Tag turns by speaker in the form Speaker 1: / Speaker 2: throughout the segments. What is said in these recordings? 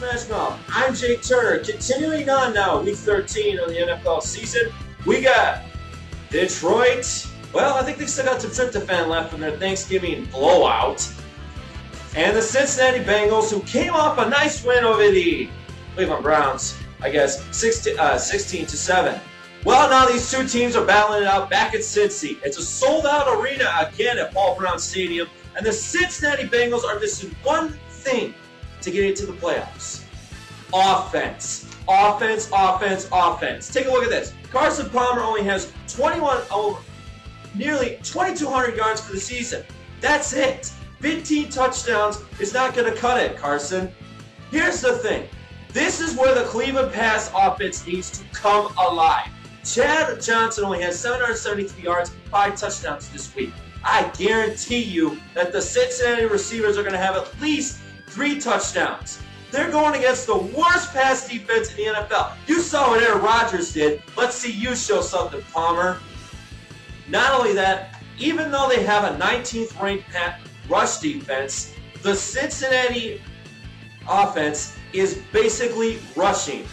Speaker 1: Smashmouth. I'm Jake Turner. Continuing on now, week 13 of the NFL season. We got Detroit. Well, I think they still got some tryptophan left from their Thanksgiving blowout. And the Cincinnati Bengals, who came off a nice win over the Cleveland Browns, I guess, 16-7. Well, now these two teams are battling it out back at Cincy. It's a sold-out arena again at Paul Brown Stadium. And the Cincinnati Bengals are missing one thing to get into the playoffs. Offense. Offense, offense, offense. Take a look at this. Carson Palmer only has nearly 2,200 yards for the season. That's it. 15 touchdowns is not going to cut it, Carson. Here's the thing. This is where the Cleveland pass offense needs to come alive. Chad Johnson only has 773 yards, 5 touchdowns this week. I guarantee you that the Cincinnati receivers are going to have at least 3 touchdowns. They're going against the worst pass defense in the NFL. You saw what Aaron Rodgers did. Let's see you show something, Palmer. Not only that, even though they have a 19th ranked rush defense, the Cincinnati offense is basically rushing.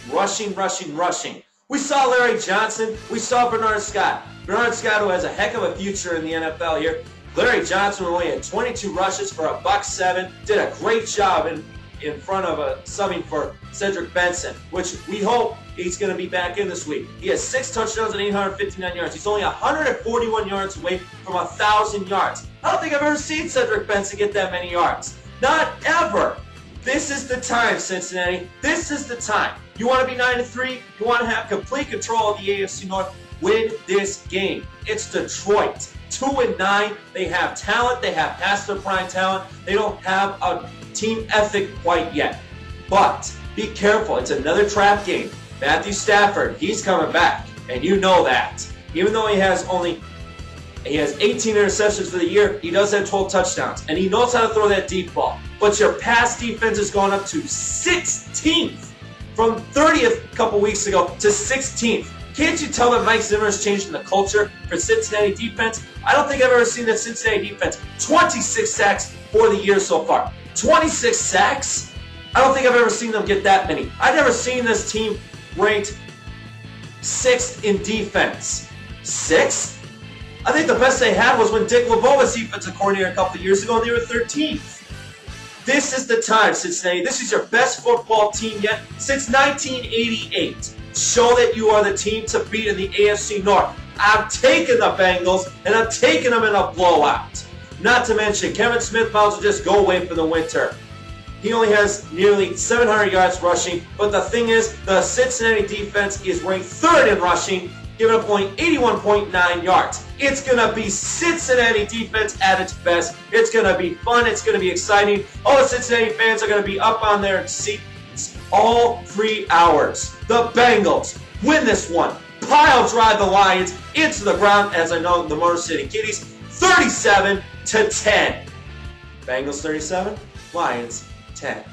Speaker 1: We saw Larry Johnson. We saw Bernard Scott. Bernard Scott, who has a heck of a future in the NFL here. Larry Johnson only had 22 rushes for $107. Did a great job in front of subbing for Cedric Benson, which we hope he's going to be back in this week. He has 6 touchdowns and 859 yards. He's only 141 yards away from 1,000 yards. I don't think I've ever seen Cedric Benson get that many yards. Not ever. This is the time, Cincinnati. This is the time. You want to be 9-3? You want to have complete control of the AFC North? Win this game. It's Detroit. 2-9. They have talent. They have past their prime talent. They don't have a team ethic quite yet. But be careful. It's another trap game. Matthew Stafford, he's coming back, and you know that. Even though he has 18 interceptions for the year, he does have 12 touchdowns, and he knows how to throw that deep ball. But your pass defense has gone up to 16th from 30th a couple weeks ago to 16th. Can't you tell that Mike Zimmer is changing the culture for Cincinnati defense? I don't think I've ever seen the Cincinnati defense. 26 sacks for the year so far. 26 sacks? I don't think I've ever seen them get that many. I've never seen this team ranked 6th in defense. 6th? I think the best they had was when Dick LeBeau was defensive coordinator a couple of years ago, and they were 13th. This is the time, Cincinnati. This is your best football team yet since 1988. Show that you are the team to beat in the AFC North. I'm taking the Bengals, and I'm taking them in a blowout. Not to mention, Kevin Smith might as well just go away for the winter. He only has nearly 700 yards rushing, but the thing is, the Cincinnati defense is ranked 3rd in rushing, giving up only 81.9 yards. It's going to be Cincinnati defense at its best. It's going to be fun. It's going to be exciting. All the Cincinnati fans are going to be up on their seats all 3 hours. The Bengals win this one. Pile drive the Lions into the ground, as I know the Motor City Kitties, 37-10. Bengals 37, Lions 10.